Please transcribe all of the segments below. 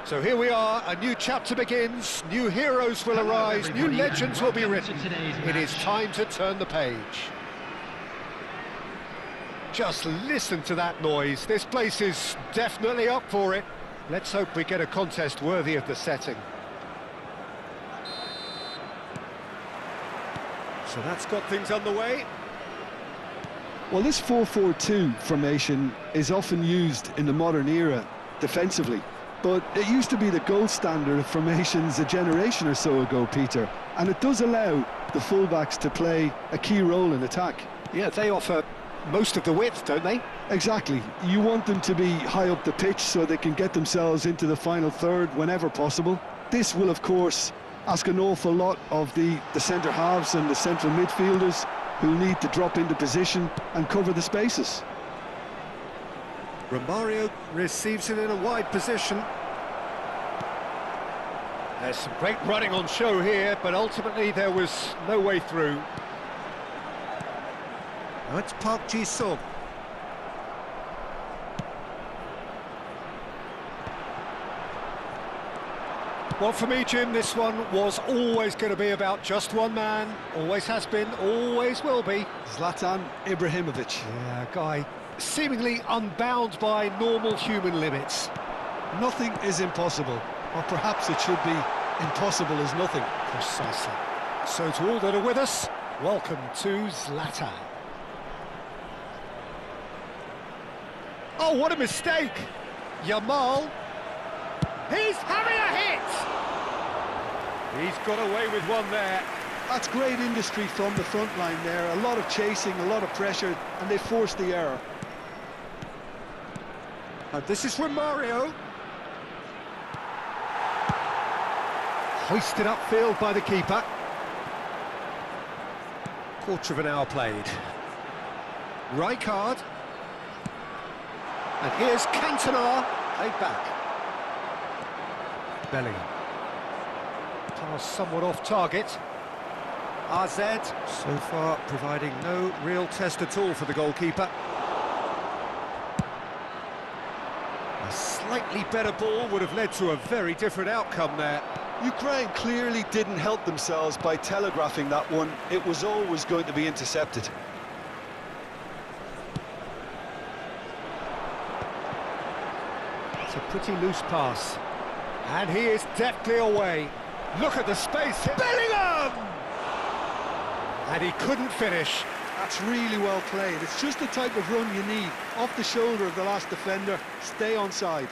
So here we are, a new chapter begins, new heroes will arise, new legends will be written. It is time to turn the page. Just listen to that noise, this place is definitely up for it. Let's hope we get a contest worthy of the setting. So that's got things underway. Well, this 4-4-2 formation is often used in the modern era defensively. But it used to be the gold standard of formations a generation or so ago, Peter. And it does allow the fullbacks to play a key role in attack. Yeah, they offer most of the width, don't they? Exactly. You want them to be high up the pitch so they can get themselves into the final third whenever possible. This will, of course, ask an awful lot of the centre halves and the central midfielders who need to drop into position and cover the spaces. Romario receives it in a wide position. There's some great running on show here, but ultimately there was no way through. Now it's Park Ji-sung. Well, for me, Jim, this one was always going to be about just one man. Always has been, always will be. Zlatan Ibrahimovic. Yeah, guy seemingly unbound by normal human limits. Nothing is impossible, or perhaps it should be impossible as nothing. Precisely. So to all that are with us, welcome to Zlatan. Oh, what a mistake! Yamal. He's having a hit! He's got away with one there. That's great industry from the front line there. A lot of chasing, a lot of pressure, and they forced the error. And this is Romario. Hoisted upfield by the keeper. Quarter of an hour played. Rijkaard. And here's Cantona, played back. Bellingham. Pass somewhat off target. AZ, so far providing no real test at all for the goalkeeper. A slightly better ball would have led to a very different outcome there. Ukraine clearly didn't help themselves by telegraphing that one. It was always going to be intercepted. It's a pretty loose pass. And he is deftly away. Look at the space. Bellingham! And he couldn't finish. That's really well played. It's just the type of run you need. Off the shoulder of the last defender. Stay onside.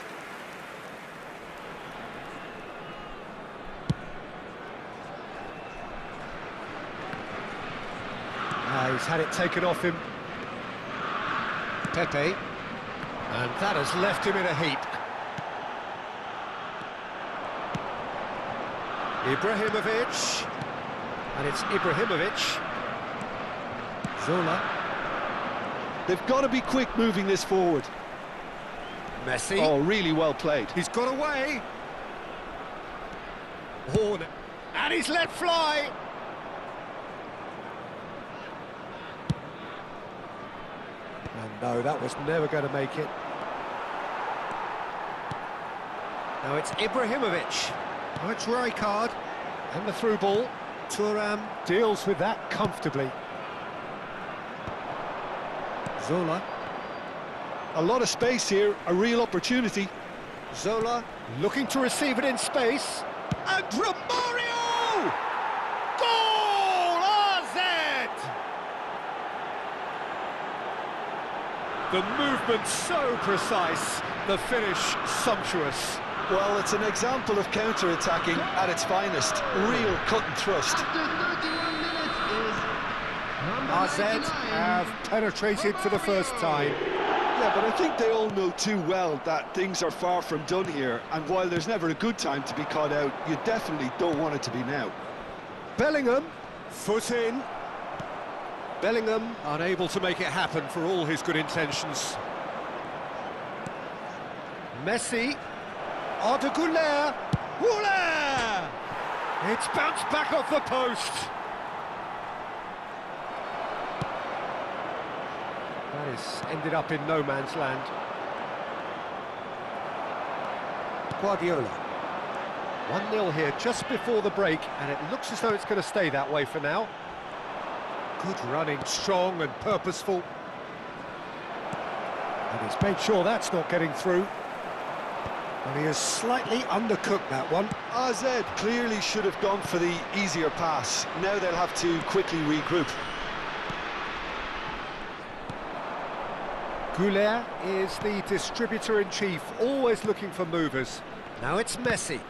He's had it taken off him. Pepe. And that has left him in a heap. Ibrahimovic. And it's Ibrahimovic. Zola. They've got to be quick moving this forward. Messi. Oh, really well played. He's got away. Horn. And he's let fly. And no, that was never going to make it. Now it's Ibrahimovic. Now it's Rijkaard. And the through ball. Thuram deals with that comfortably. Zola. A lot of space here, a real opportunity. Zola looking to receive it in space. And Romario! Goal! AZ! The movement so precise, the finish sumptuous. Well, it's an example of counter-attacking at its finest. Real cut and thrust. AZ have penetrated for the first time. Yeah, but I think they all know too well that things are far from done here, and while there's never a good time to be caught out, you definitely don't want it to be now. Bellingham, foot in. Bellingham unable to make it happen for all his good intentions. Messi, Arda Güler, Güler! It's bounced back off the post. That is ended up in no man's land. Guardiola. 1-0 here just before the break, and it looks as though it's going to stay that way for now. Good running, strong and purposeful. And he's made sure that's not getting through. And he has slightly undercooked that one. AZ clearly should have gone for the easier pass. Now they'll have to quickly regroup. Goulet is the distributor-in-chief, always looking for movers. Now it's Messi.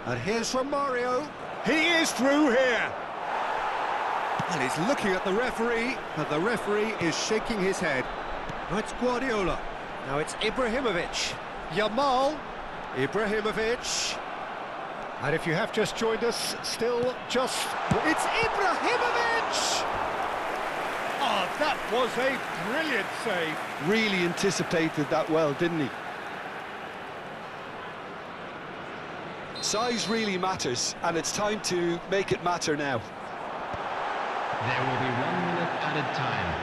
And here's Romario. He is through here. And he's looking at the referee, and the referee is shaking his head. Now it's Guardiola. Now it's Ibrahimovic. Yamal. Ibrahimovic. And if you have just joined us, still just... It's Ibrahimovic! Oh, that was a brilliant save. Really anticipated that well, didn't he? Size really matters, and it's time to make it matter now. There will be 1 minute added time.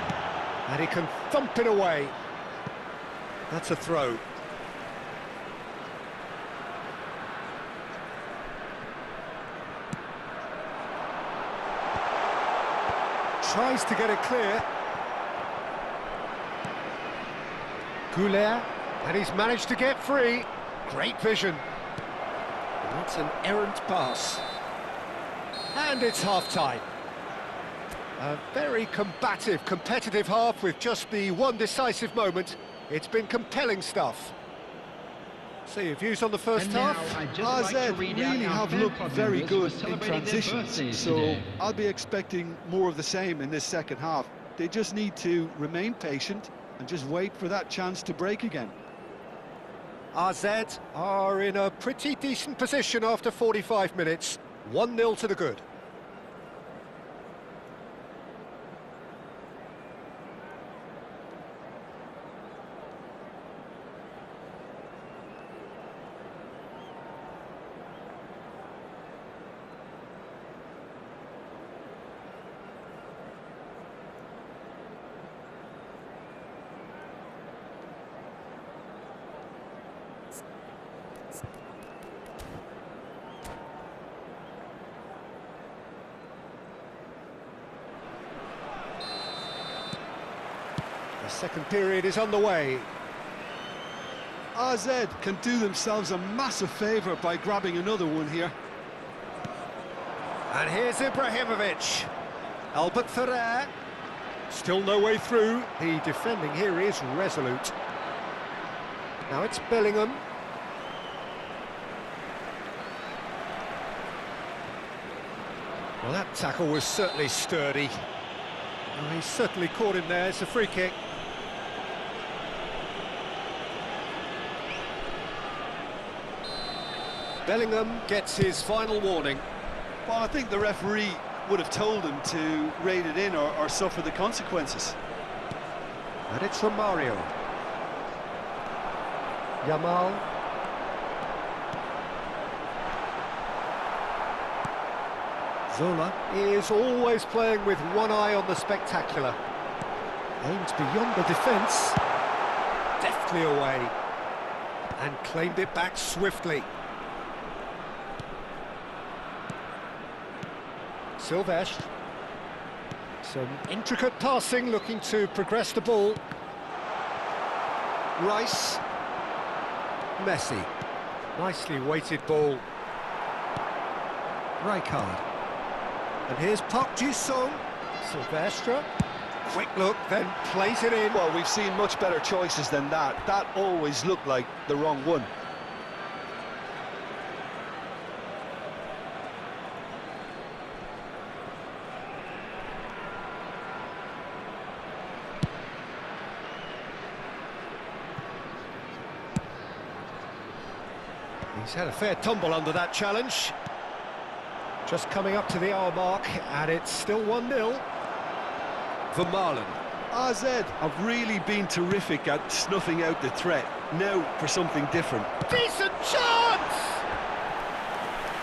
And he can thump it away. That's a throw. Tries to get it clear. Goulet, and he's managed to get free. Great vision. That's an errant pass. And it's half-time. A very combative, competitive half with just the one decisive moment. It's been compelling stuff. So your views on the first half? AZ really have looked very good in transitions, so I'll be expecting more of the same in this second half. They just need to remain patient and just wait for that chance to break again. AZ are in a pretty decent position after 45 minutes. 1-0 to the good. The second period is underway. AZ can do themselves a massive favour by grabbing another one here. And here's Ibrahimovic. Albert Ferrer. Still no way through. The defending here is resolute. Now it's Bellingham. Well, that tackle was certainly sturdy. Well, he certainly caught him there. It's a free kick. Bellingham gets his final warning. Well, I think the referee would have told him to rein it in or suffer the consequences. And it's Romario. Yamal. Zola is always playing with one eye on the spectacular. Aims beyond the defence. Deftly away. And claimed it back swiftly. Silvestre. Some intricate passing, looking to progress the ball. Rice. Messi. Nicely weighted ball. Rijkaard. And here's Park Ji-sung. Silvestre. Quick look, then plays it in. Well, we've seen much better choices than that. That always looked like the wrong one. He's had a fair tumble under that challenge. Just coming up to the hour mark, and it's still 1-0. Vermaelen. AZ have really been terrific at snuffing out the threat. Now for something different. Decent chance!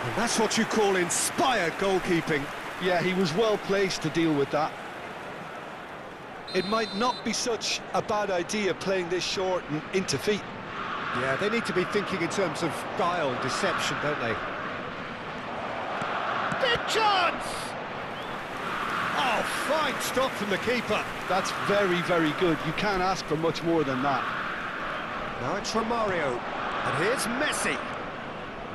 And that's what you call inspired goalkeeping. Yeah, he was well placed to deal with that. It might not be such a bad idea playing this short and into feet. Yeah, they need to be thinking in terms of guile, deception, don't they? Big chance! Oh, fine stop from the keeper. That's very, very good. You can't ask for much more than that. Now it's Romario, and here's Messi.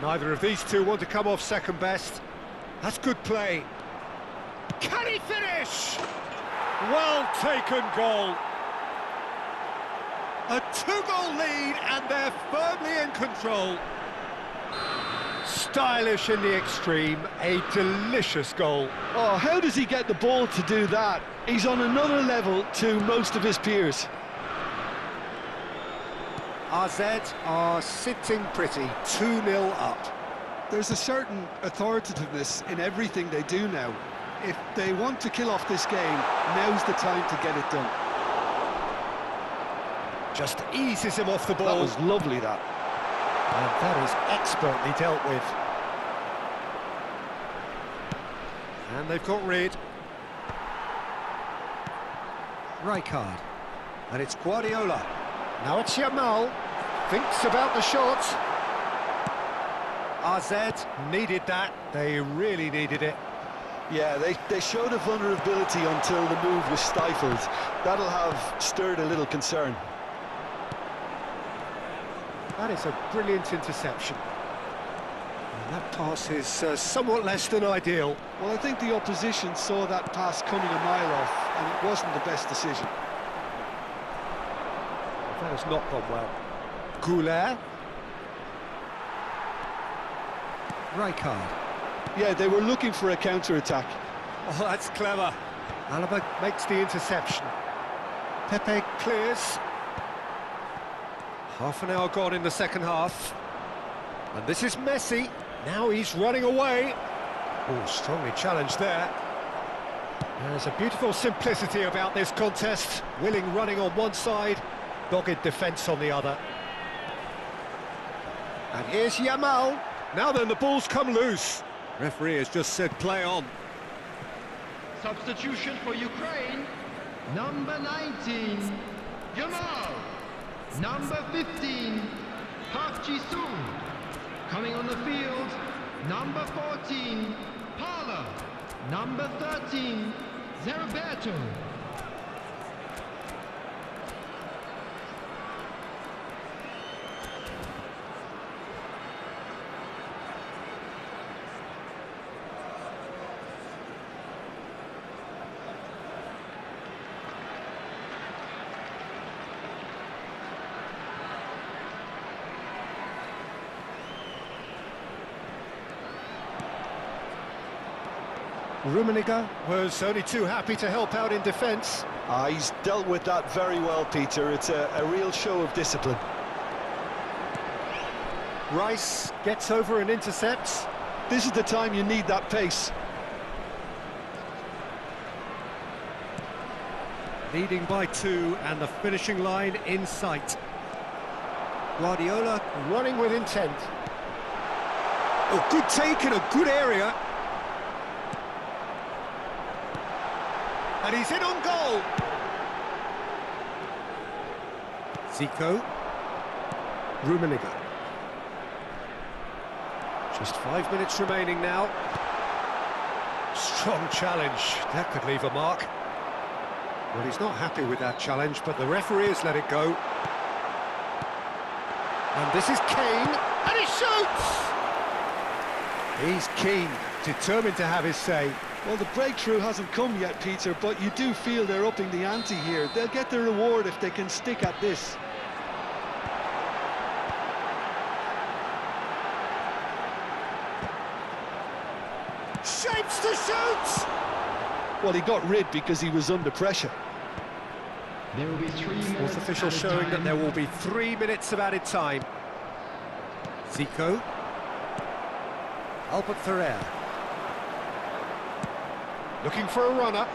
Neither of these two want to come off second best. That's good play. Can he finish? Well taken goal. A two-goal lead, and they're firmly in control. Stylish in the extreme, a delicious goal. Oh, how does he get the ball to do that? He's on another level to most of his peers. AZ are sitting pretty, 2-0 up. There's a certain authoritativeness in everything they do now. If they want to kill off this game, now's the time to get it done. Just eases him off the ball. That was lovely, that. And that is expertly dealt with. And they've got rid. Rijkaard. And it's Guardiola. Now it's Yamal. Thinks about the shot. AZ needed that. They really needed it. Yeah, they showed a vulnerability until the move was stifled. That'll have stirred a little concern. That is a brilliant interception. And that pass is somewhat less than ideal. Well, I think the opposition saw that pass coming a mile off, and it wasn't the best decision. That has not gone well. Goulet. Rijkaard. Yeah, they were looking for a counter-attack. Oh, that's clever. Alaba makes the interception. Pepe clears. Half an hour gone in the second half. And this is Messi. Now he's running away. Oh, strongly challenged there. There's a beautiful simplicity about this contest. Willing running on one side, dogged defence on the other. And here's Yamal. Now then, the ball's come loose. Referee has just said play on. Substitution for Ukraine. Number 19, Yamal. Number 15, Park Ji-sung. Coming on the field, number 14, Parla. Number 13, Zeriberto. Rummenigge was only too happy to help out in defence. He's dealt with that very well, Peter. It's a real show of discipline. Rice gets over and intercepts. This is the time you need that pace. Leading by 2 and the finishing line in sight. Guardiola running with intent. Oh, good take in a good area. And he's in on goal. Zico. Rummenigge. Just 5 minutes remaining now. Strong challenge. That could leave a mark. Well, he's not happy with that challenge, but the referee has let it go. And this is Kane, and he shoots! He's keen, determined to have his say. Well, the breakthrough hasn't come yet, Peter, but you do feel they're upping the ante here. They'll get their reward if they can stick at this. Shapes to shoot! Well, he got rid because he was under pressure. There will be 3 minutes. Fourth official added showing time. that there will be 3 minutes of added time. Zico. Albert Ferrer. Looking for a runner.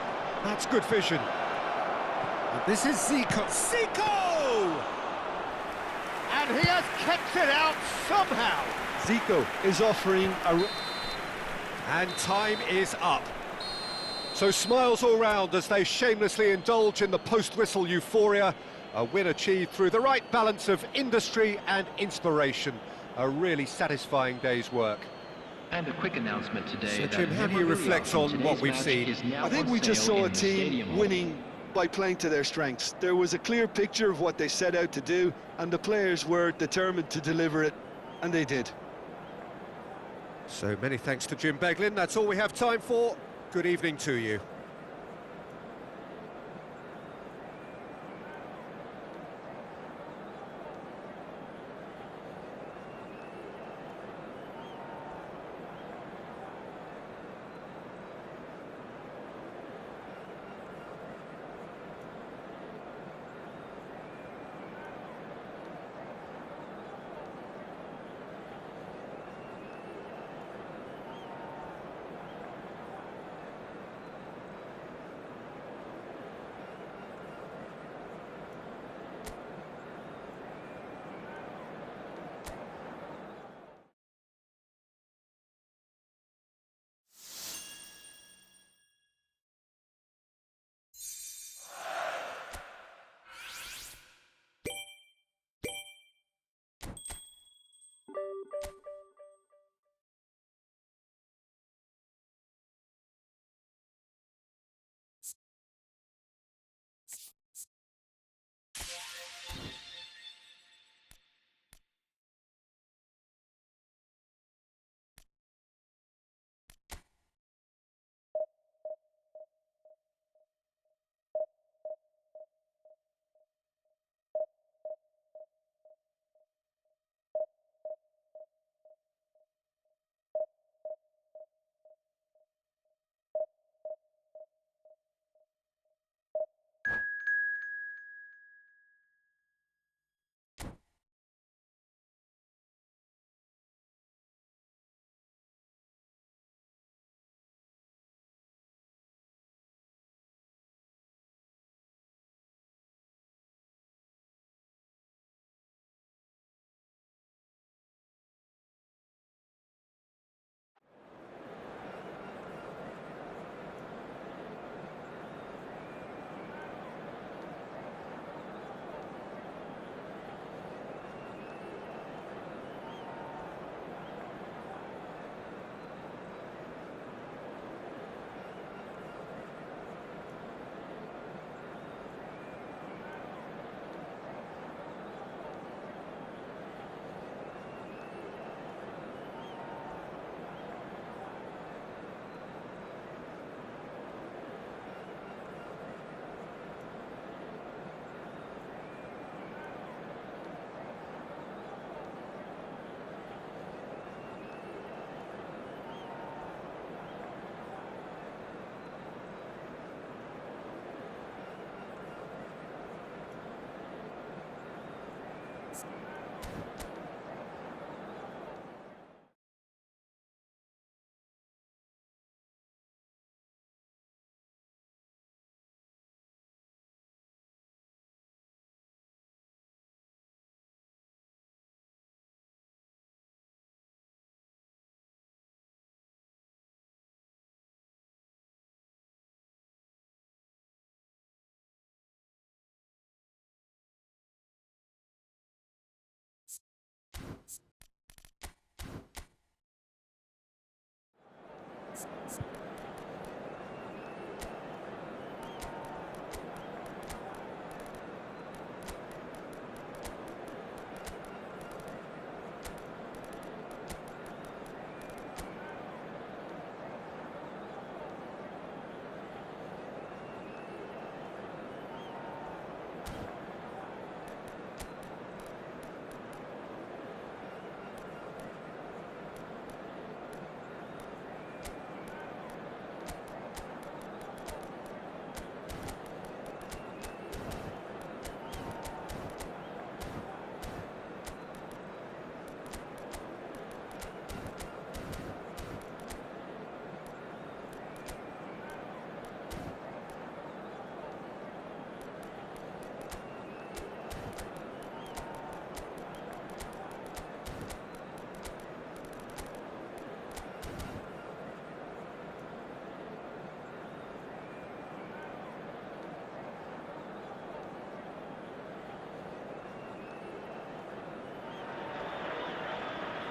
That's good vision. And this is Zico. Zico! And he has kept it out somehow. Zico is offering a... And time is up. So smiles all round as they shamelessly indulge in the post-whistle euphoria. A win achieved through the right balance of industry and inspiration. A really satisfying day's work. And a quick announcement today. So, that Jim, how do you memorabilia reflect from on what today's we've match seen? is now I think on we just sale saw a in the team Stadium Hall. winning by playing to their strengths. There was a clear picture of what they set out to do, and the players were determined to deliver it, and they did. So many thanks to Jim Beglin. That's all we have time for. Good evening to you.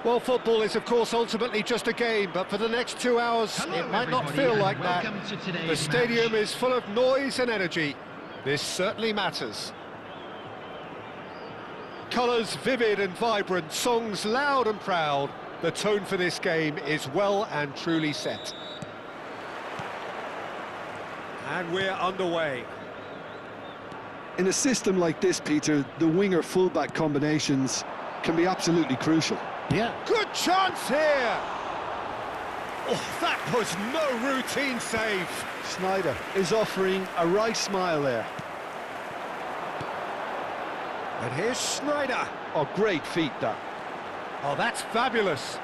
Well, football is, of course, ultimately just a game, but for the next 2 hours, Hello, it might not everybody, feel and like that. welcome to today's The stadium match. is full of noise and energy. This certainly matters. Colours vivid and vibrant, songs loud and proud. The tone for this game is well and truly set. And we're underway. In a system like this, Peter, the winger-fullback combinations can be absolutely crucial. Yeah. Good chance here! Oh, that was no routine save. Sneijder is offering a right smile there. And here's Sneijder. Oh, great feat, that. Oh, that's fabulous.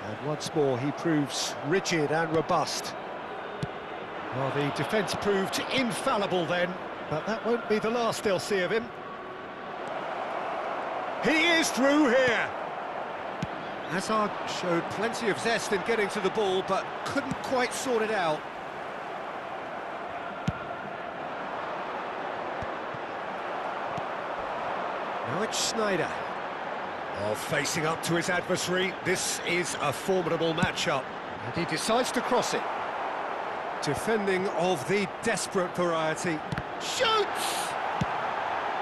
And once more, he proves rigid and robust. Well, the defence proved infallible then, but that won't be the last they'll see of him. He is through here. Hazard showed plenty of zest in getting to the ball, but couldn't quite sort it out. Now it's Sneijder. Oh, facing up to his adversary, this is a formidable matchup. And he decides to cross it. Defending of the desperate variety. Shoots!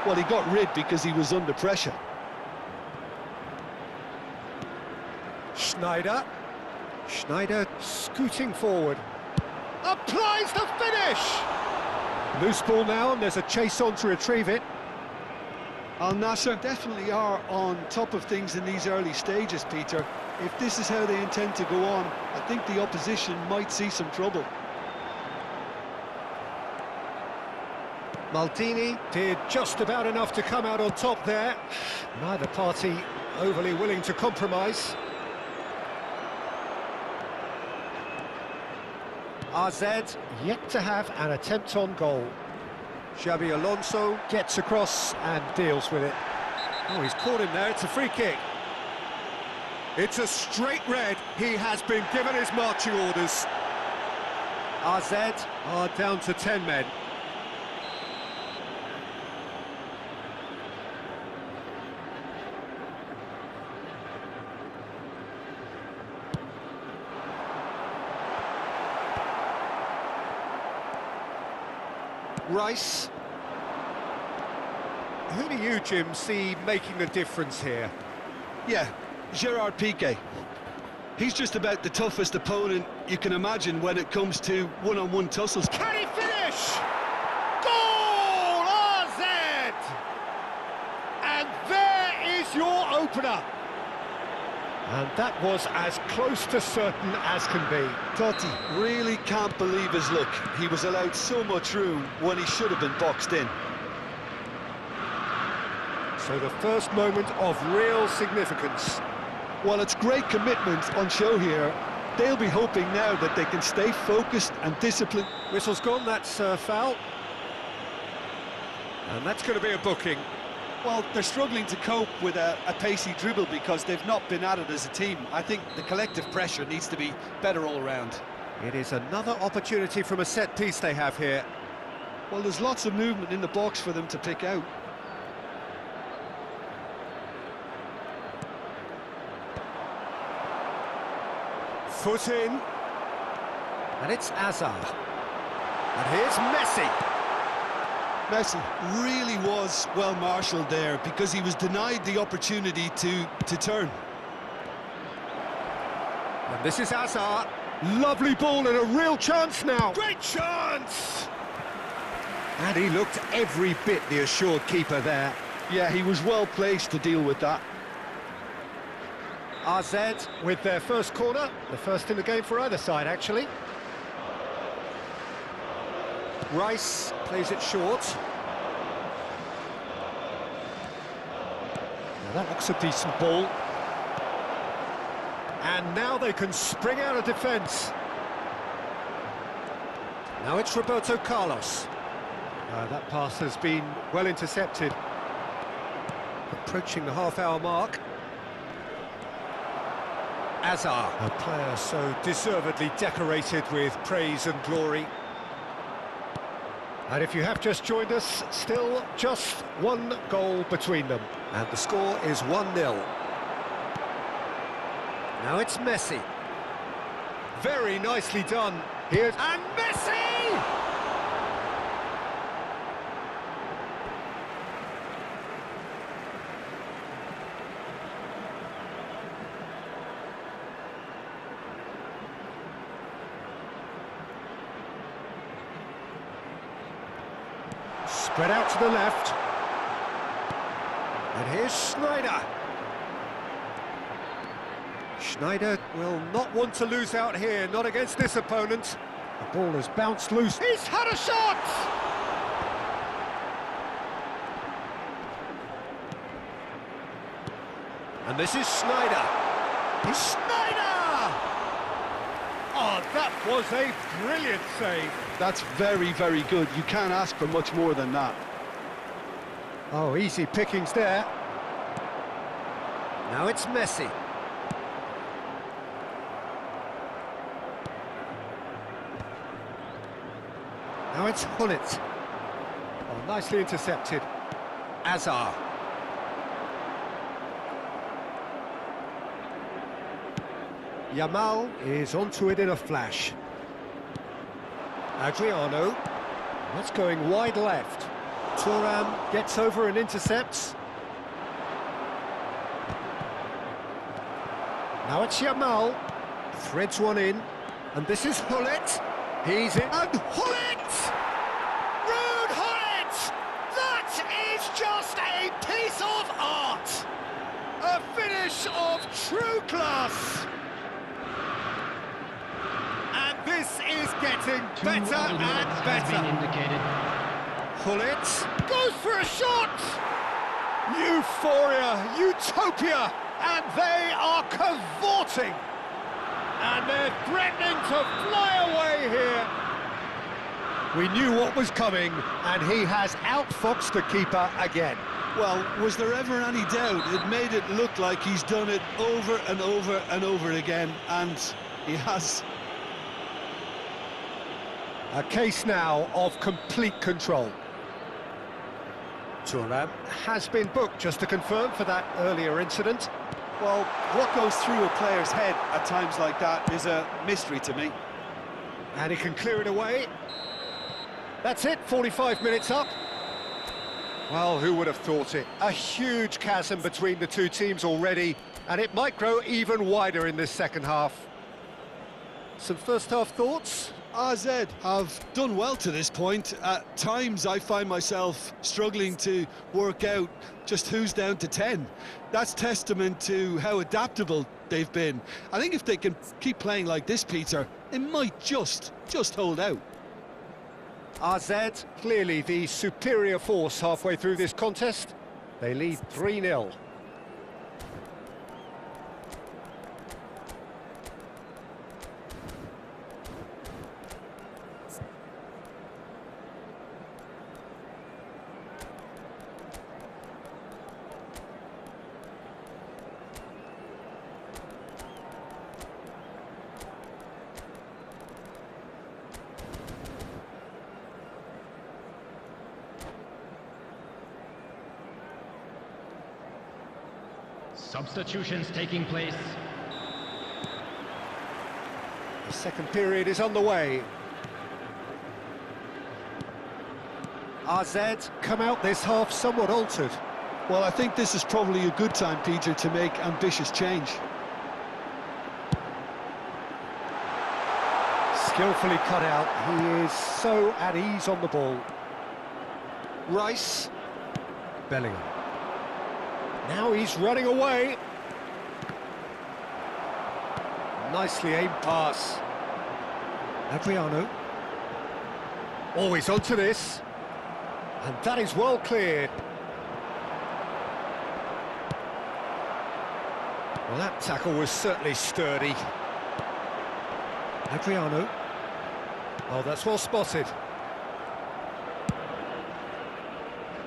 Well, he got rid because he was under pressure. Sneijder. Sneijder scooting forward. Applies the finish! Loose ball now, and there's a chase on to retrieve it. Al Nassr definitely are on top of things in these early stages, Peter. If this is how they intend to go on, I think the opposition might see some trouble. Maldini did just about enough to come out on top there. Neither party overly willing to compromise. RZ yet to have an attempt on goal. Xabi Alonso gets across and deals with it. Oh, he's caught him there, it's a free kick. It's a straight red, he has been given his marching orders. RZ are down to 10 men. Rice. Who do you, Jim, see making the difference here? Yeah, Gerard Piqué. He's just about the toughest opponent you can imagine when it comes to one-on-one tussles. Can he finish? Goal! RZ! And there is your opener. And that was as close to certain as can be. Totti really can't believe his luck. He was allowed so much room when he should have been boxed in. So the first moment of real significance. While it's great commitment on show here, they'll be hoping now that they can stay focused and disciplined. Whistle's gone, that's a foul. And that's going to be a booking. Well, they're struggling to cope with a pacey dribble because they've not been at it as a team. I think the collective pressure needs to be better all around. It is another opportunity from a set piece they have here. Well, there's lots of movement in the box for them to pick out. Foot in. And it's Hazard. And here's Messi. Messi really was well marshalled there because he was denied the opportunity to turn. And this is Hazard. Lovely ball and a real chance now. Great chance! And he looked every bit the assured keeper there. Yeah, he was well placed to deal with that. RZ with their first corner. The first in the game for either side, actually. Rice plays it short. Now that looks a decent ball. And now they can spring out of defence. Now it's Roberto Carlos. That pass has been well intercepted. Approaching the half-hour mark. Hazard, a player so deservedly decorated with praise and glory. And if you have just joined us, still just one goal between them. And the score is 1-0. Now it's Messi. Very nicely done. Here's... And Messi! Spread out to the left. And here's Schneider. Schneider will not want to lose out here, not against this opponent. The ball has bounced loose. He's had a shot! And this is Schneider. He's Schneider! Oh, that was a brilliant save. That's very, very good. You can't ask for much more than that. Oh, easy pickings there. Now it's Messi. Now it's Hullet. Oh, nicely intercepted. Azar. Yamal is onto it in a flash. Adriano. That's going wide left. Thuram gets over and intercepts. Now it's Yamal. Threads one in. And this is Hullet. He's in. And Hullet! Ruud Hullet! That is just a piece of art! A finish of true class! And this is getting better and better. Hullet goes for a shot! Euphoria, utopia, and they are cavorting. And they're threatening to fly away here. We knew what was coming, and he has outfoxed the keeper again. Well, was there ever any doubt? It made it look like he's done it over and over and over again, and he has. A case now of complete control. Thuram has been booked, just to confirm, for that earlier incident. Well, what goes through a player's head at times like that is a mystery to me. And he can clear it away. That's it, 45 minutes up. Well, who would have thought it? A huge chasm between the two teams already, and it might grow even wider in this second half. Some first-half thoughts? AZ have done well to this point. At times I find myself struggling to work out just who's down to 10. That's testament to how adaptable they've been. I think if they can keep playing like this, Peter, it might just hold out. AZ, clearly the superior force halfway through this contest. They lead 3-0. Substitutions taking place. The second period is on the way. AZ come out this half somewhat altered. Well, I think this is probably a good time, Peter, to make ambitious change. Skillfully cut out. He is so at ease on the ball. Rice. Bellingham. Now he's running away. Nicely aimed pass. Adriano. Always onto this. And that is well cleared. Well, that tackle was certainly sturdy. Adriano. Oh, that's well spotted.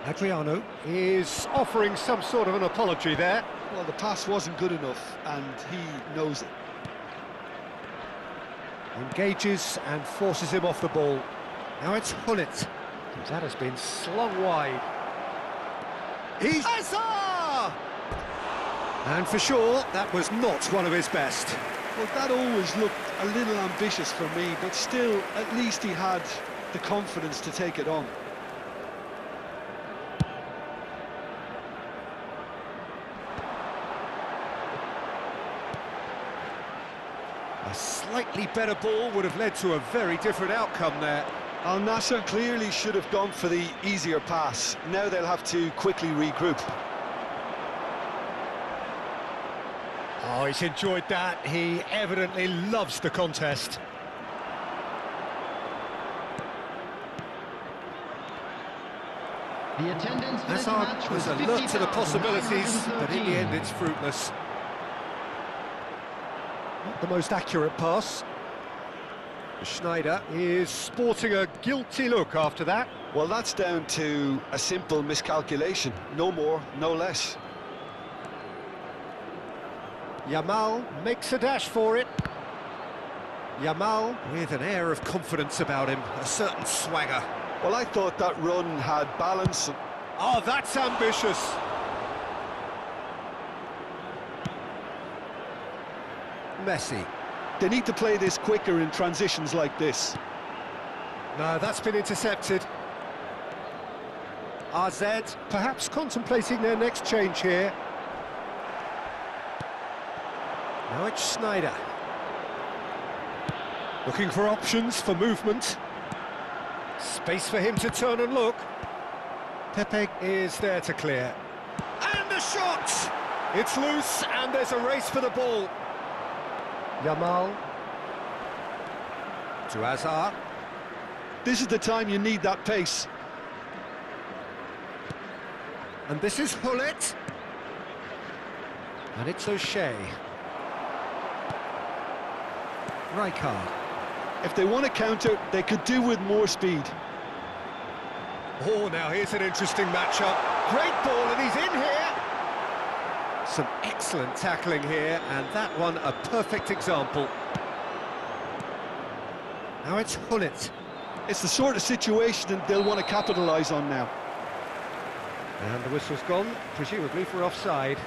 Adriano is offering some sort of an apology there. Well, the pass wasn't good enough, and he knows it. Engages and forces him off the ball. Now it's Hullet. That has been slung wide. He's... Azar! And for sure, that was not one of his best. Well, that always looked a little ambitious for me, but still, at least he had the confidence to take it on. A slightly better ball would have led to a very different outcome there. Al Nassr clearly should have gone for the easier pass. Now they'll have to quickly regroup. Oh, he's enjoyed that. He evidently loves the contest. The attendance for this Hazard match was was alert to the possibilities, but in the 50,113. end it's fruitless. Not the most accurate pass. Schneider is sporting a guilty look after that. Well, that's down to a simple miscalculation. No more, no less. Yamal makes a dash for it. Yamal with an air of confidence about him, a certain swagger. Well, I thought that run had balance. Oh, that's ambitious. Messi. They need to play this quicker in transitions like this. No, that's been intercepted. RZ perhaps contemplating their next change here. Now it's Schneider. Looking for options for movement. Space for him to turn and look. Pepe is there to clear. And the shot! It's loose and there's a race for the ball. Yamal. To Hazard. This is the time you need that pace. And this is Hullet. And it's O'Shea. Rijkaard. If they want to counter, they could do with more speed. Oh, now here's an interesting matchup. Great ball, and he's in here. Some excellent tackling here, and that one a perfect example. Now it's Hullet. It's the sort of situation that they'll want to capitalise on now. And the whistle's gone, presumably for offside.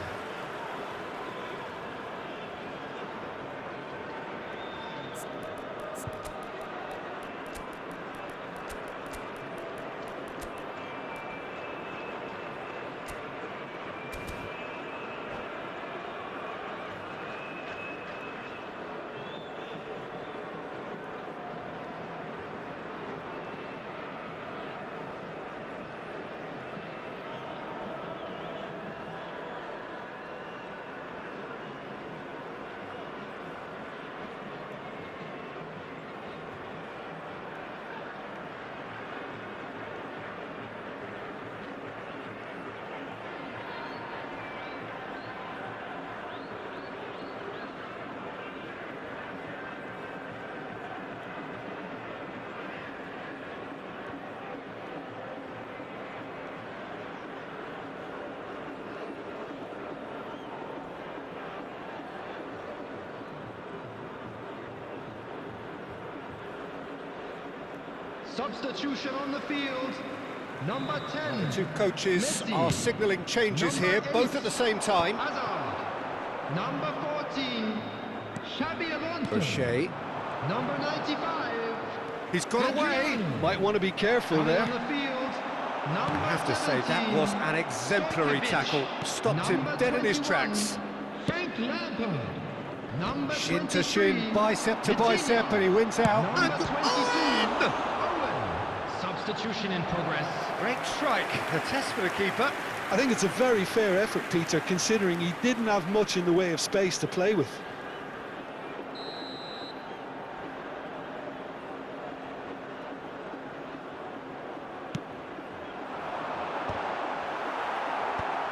Substitution on the field. Number 10. Two coaches Messi. are signalling changes Number here, 8, both at the same time. Hazard. Number 14. Xabi Alonso. O'Shea. Number 95. He's got away. Adriano. Might want to be careful Coming there. on the field. Number I have to say, that 17, was an exemplary Djokovic. tackle. Stopped him Number dead in his 21, tracks. Frank Lampard. Number Shin to 23, shin, bicep to Coutinho. bicep, and he wins out. Number And 22, on! Owen. Substitution in progress. Great strike, a test for the keeper. I think it's a very fair effort, Peter, considering he didn't have much in the way of space to play with.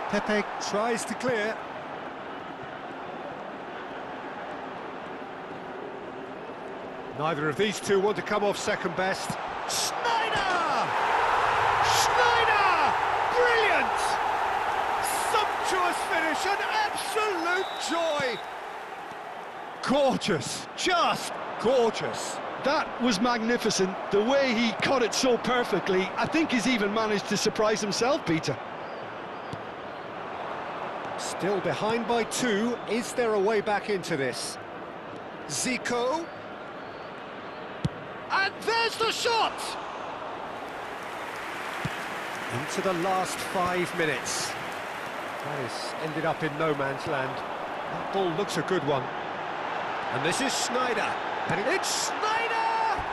Pepe tries to clear. Neither of these two want to come off second best. Schneider! Schneider! Brilliant! Sumptuous finish, an absolute joy! Gorgeous, just gorgeous. That was magnificent. The way he cut it so perfectly, I think he's even managed to surprise himself, Peter. Still behind by 2. Is there a way back into this? Zico. And there's the shot! Into the last 5 minutes. That has ended up in no man's land. That ball looks a good one. And this is Schneider. And it's Schneider!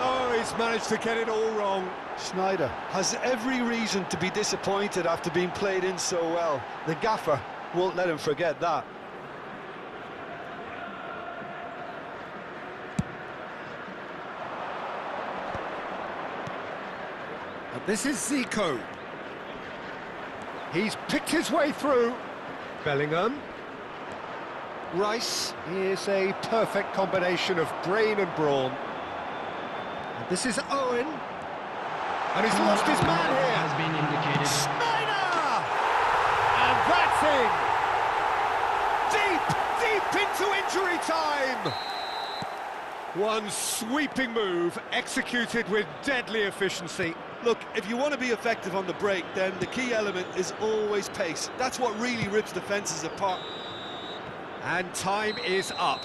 Oh, he's managed to get it all wrong. Schneider has every reason to be disappointed after being played in so well. The gaffer won't let him forget that. And this is Zico. He's picked his way through. Bellingham. Rice is a perfect combination of brain and brawn. And this is Owen. And he's lost his man here. Has been indicated. Schneider! And that's in. Deep, deep into injury time. One sweeping move executed with deadly efficiency. Look, if you want to be effective on the break, then the key element is always pace. That's what really rips defences apart. And time is up.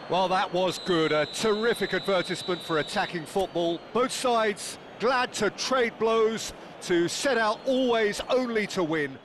Well, that was good. A terrific advertisement for attacking football. Both sides glad to trade blows, to set out always only to win.